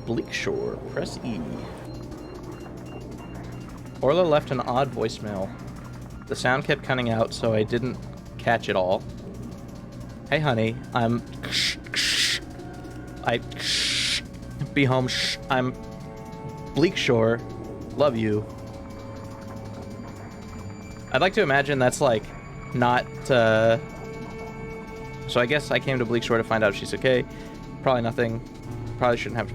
Bleakshore. Press E. Orla left an odd voicemail. The sound kept cutting out, so I didn't catch it all. Hey, honey, I'm... Be home. I'm... Bleakshore. Love you. I'd like to imagine that's, like, not, So I guess I came to Bleakshore to find out if she's okay. Probably nothing. Probably shouldn't have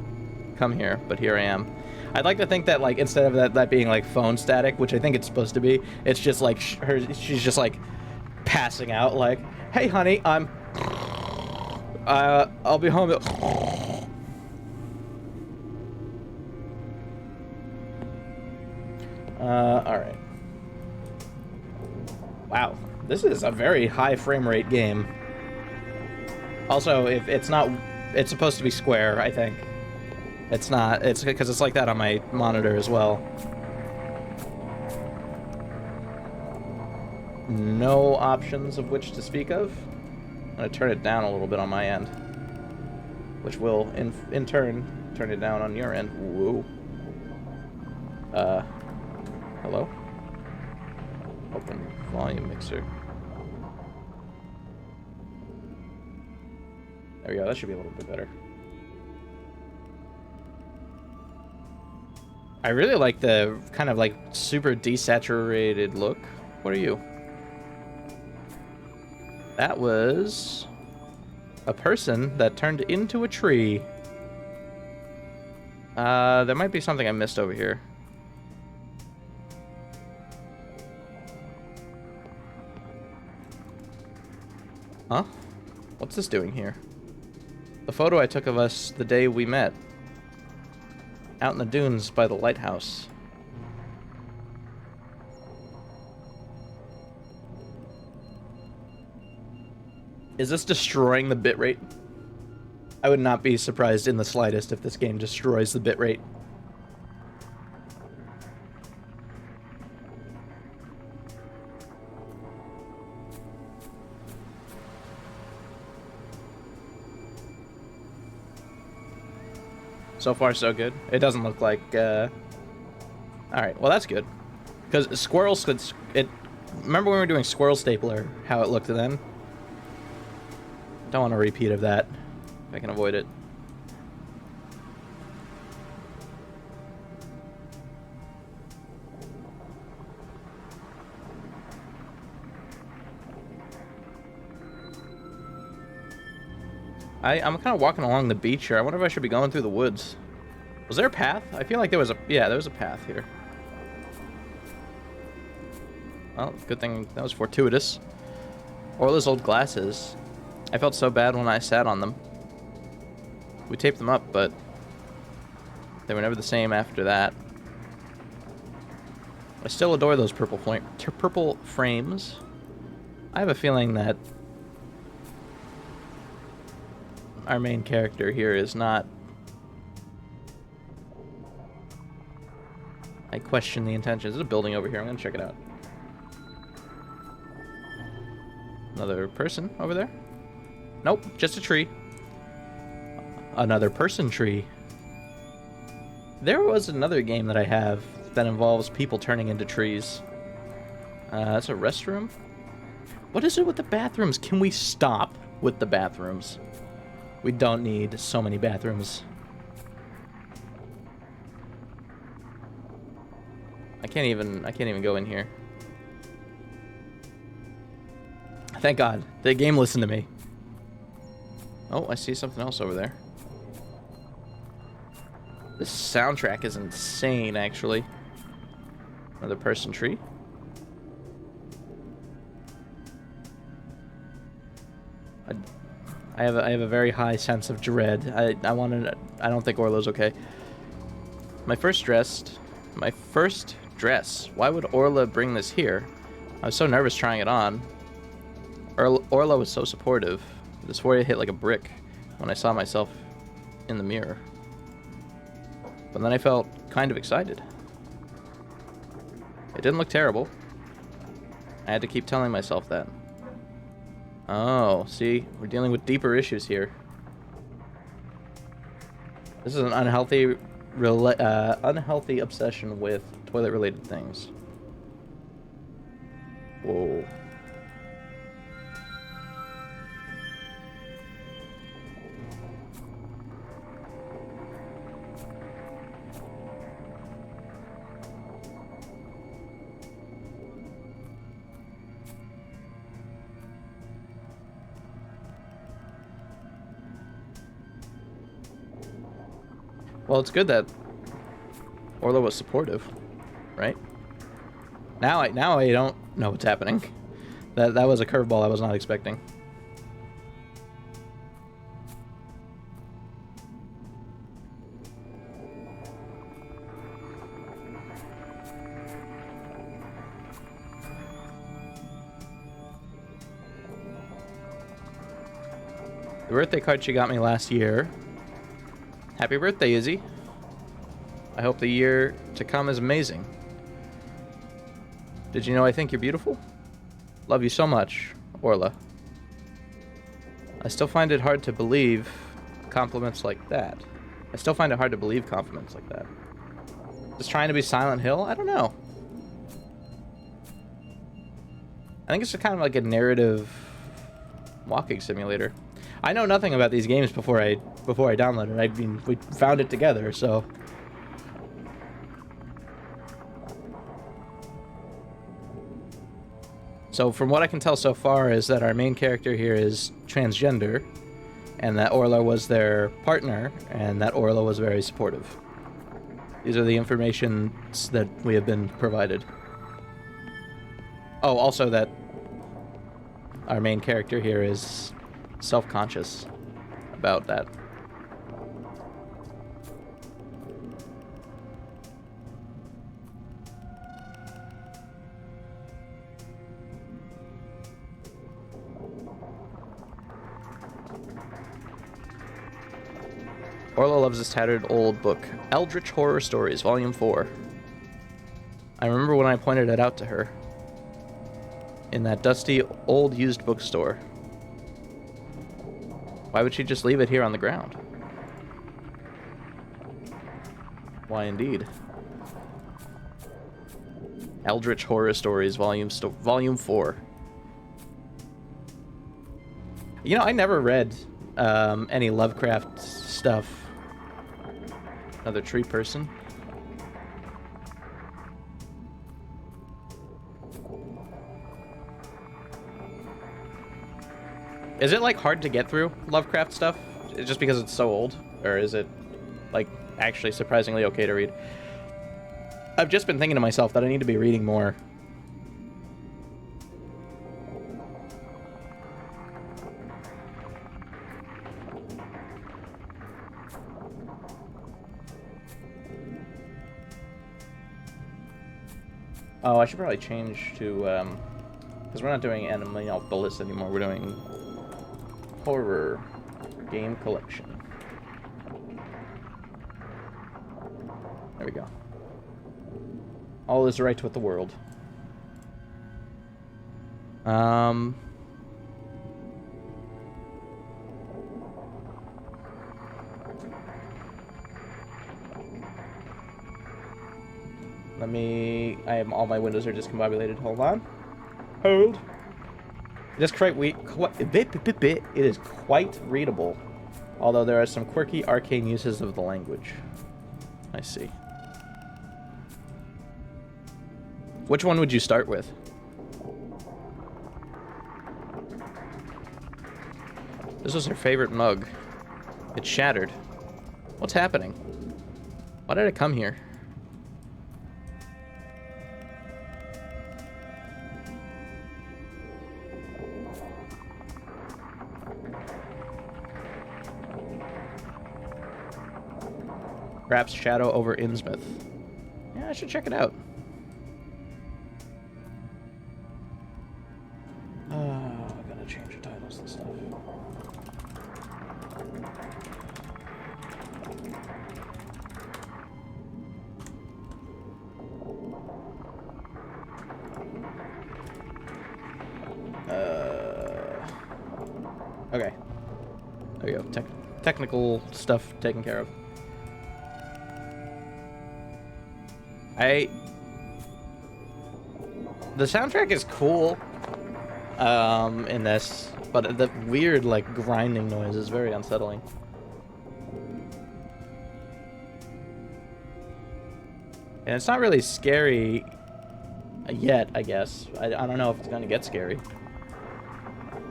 come here, but here I am. I'd like to think that, like, instead of that being, like, phone static, which I think it's supposed to be, it's just, like, she's just, like, passing out, like, hey, honey, I'm... I'll be home. Alright. Wow. This is a very high frame rate game. Also, if it's not... It's supposed to be square, I think. It's not. It's because it's like that on my monitor as well. No options of which to speak of. I'm going to turn it down a little bit on my end. Which will, in turn, turn it down on your end. Whoa. Hello? Open volume mixer. There we go, that should be a little bit better. I really like the kind of like super desaturated look. What are you? That was a person that turned into a tree. There might be something I missed over here. Huh? What's this doing here? The photo I took of us the day we met. Out in the dunes by the lighthouse. Is this destroying the bitrate? I would not be surprised in the slightest if this game destroys the bitrate. So far, so good. It doesn't look like, Alright, well that's good. Because squirrels could... Remember when we were doing Squirrel Stapler, how it looked then? Don't want a repeat of that, if I can avoid it. I'm kind of walking along the beach here. I wonder if I should be going through the woods. Was there a path? I feel like there was a... Yeah, there was a path here. Well, good thing that was fortuitous. Orla's old glasses. I felt so bad when I sat on them. We taped them up, but they were never the same after that. I still adore those purple frames. I have a feeling that our main character here is not... I question the intentions. There's a building over here. I'm going to check it out. Another person over there? Nope, just a tree. Another person tree. There was another game that I have that involves people turning into trees. That's a restroom? What is it with the bathrooms? Can we stop with the bathrooms? We don't need so many bathrooms. I can't even go in here. Thank God. The game listened to me. Oh, I see something else over there. This soundtrack is insane, actually. Another person tree. I have a very high sense of dread. I don't think Orla's okay. My first dress. Why would Orla bring this here? I was so nervous trying it on. Orla was so supportive. This forehead hit like a brick when I saw myself in the mirror. But then I felt kind of excited. It didn't look terrible. I had to keep telling myself that. Oh, see? We're dealing with deeper issues here. This is an unhealthy obsession with toilet-related things. Whoa. Well, it's good that Orla was supportive, right? Now I don't know what's happening. That was a curveball I was not expecting. The birthday card she got me last year. Happy birthday, Izzy. I hope the year to come is amazing. Did you know I think you're beautiful? Love you so much, Orla. I still find it hard to believe compliments like that. Just trying to be Silent Hill? I don't know. I think it's kind of like a narrative walking simulator. I know nothing about these games before I downloaded it. I mean, we found it together, so. So from what I can tell so far is that our main character here is transgender, and that Orla was their partner, and that Orla was very supportive. These are the information that we have been provided. Oh, also that our main character here is self-conscious about that. Orla loves this tattered old book, Eldritch Horror Stories, Volume 4. I remember when I pointed it out to her in that dusty, old used bookstore. Why would she just leave it here on the ground? Why indeed. Eldritch Horror Stories, Volume 4. You know, I never read any Lovecraft stuff. Another tree person. Is it, like, hard to get through Lovecraft stuff? Just because it's so old? Or is it, like, actually surprisingly okay to read? I've just been thinking to myself that I need to be reading more. Oh, I should probably change to, because we're not doing Anime Novelist anymore, we're doing Horror Game Collection. There we go. All is right with the world. All my windows are discombobulated. Hold on. Hold. It is quite readable, although there are some quirky arcane uses of the language. I see. Which one would you start with? This was her favorite mug. It's shattered. What's happening? Why did I come here? Perhaps Shadow over Innsmouth. Yeah, I should check it out. I gotta change the titles and stuff. Okay. There we go. Technical stuff taken care of. The soundtrack is cool in this, but the weird, like, grinding noise is very unsettling. And it's not really scary yet, I guess. I don't know if it's going to get scary.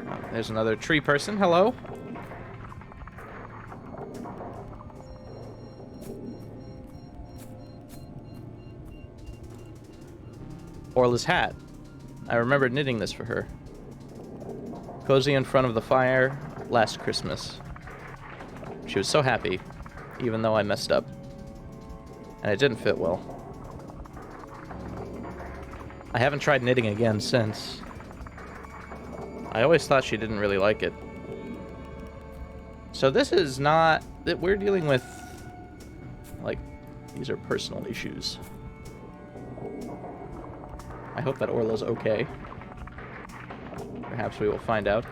Oh, there's another tree person. Hello. Orla's hat. I remember knitting this for her. Cozy in front of the fire last Christmas. She was so happy, even though I messed up. And it didn't fit well. I haven't tried knitting again since. I always thought she didn't really like it. So this is not... We're dealing with... Like, these are personal issues. I hope that Orla's okay. Perhaps we will find out.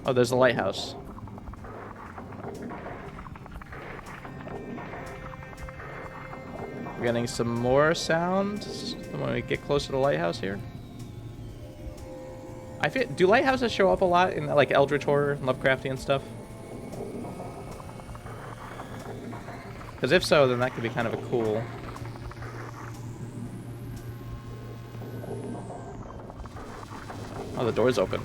Oh, there's a lighthouse. We're getting some more sound when we get close to the lighthouse here. Do lighthouses show up a lot in, like, Eldritch horror, Lovecraftian stuff? Because if so, then that could be kind of a cool... Oh, the door's open.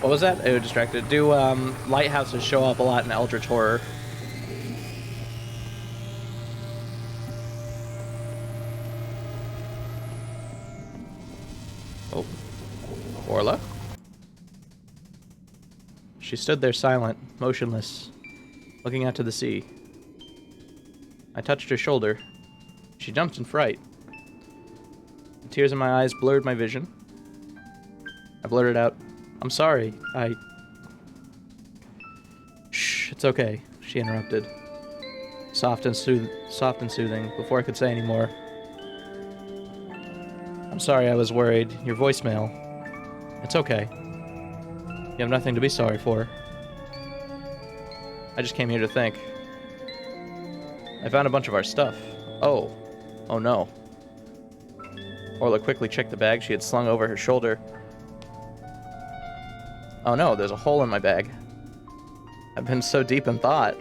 What was that? I was distracted. Do lighthouses show up a lot in Eldritch horror? Oh. Orla? She stood there silent, motionless, looking out to the sea. I touched her shoulder. She jumped in fright. The tears in my eyes blurred my vision. I blurted out, "I'm sorry, Shh, it's okay," she interrupted. Soft and soothing, before I could say any more. "I'm sorry I was worried. Your voicemail. It's okay. You have nothing to be sorry for. I just came here to think. I found a bunch of our stuff. Oh. Oh no." Orla quickly checked the bag she had slung over her shoulder. Oh no, there's a hole in my bag. I've been so deep in thought.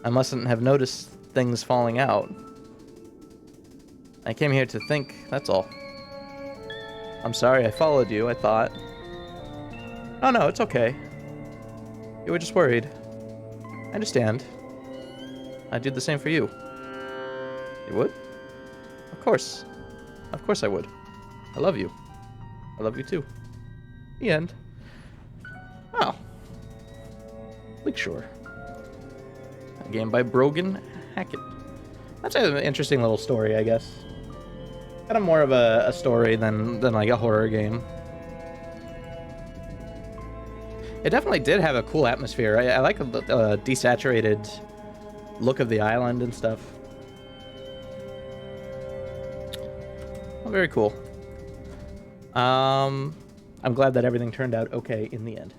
I mustn't have noticed things falling out. I came here to think, that's all. I'm sorry I followed you, I thought. Oh no, it's okay. You were just worried. I understand. I'd do the same for you. You would? Of course. Of course I would. I love you. I love you too. The end. Oh. Bleakshore. A game by Brogan Hackett. That's an interesting little story, I guess. Kind of more of a story than like a horror game. It definitely did have a cool atmosphere. I like the desaturated look of the island and stuff. Well, very cool. I'm glad that everything turned out okay in the end.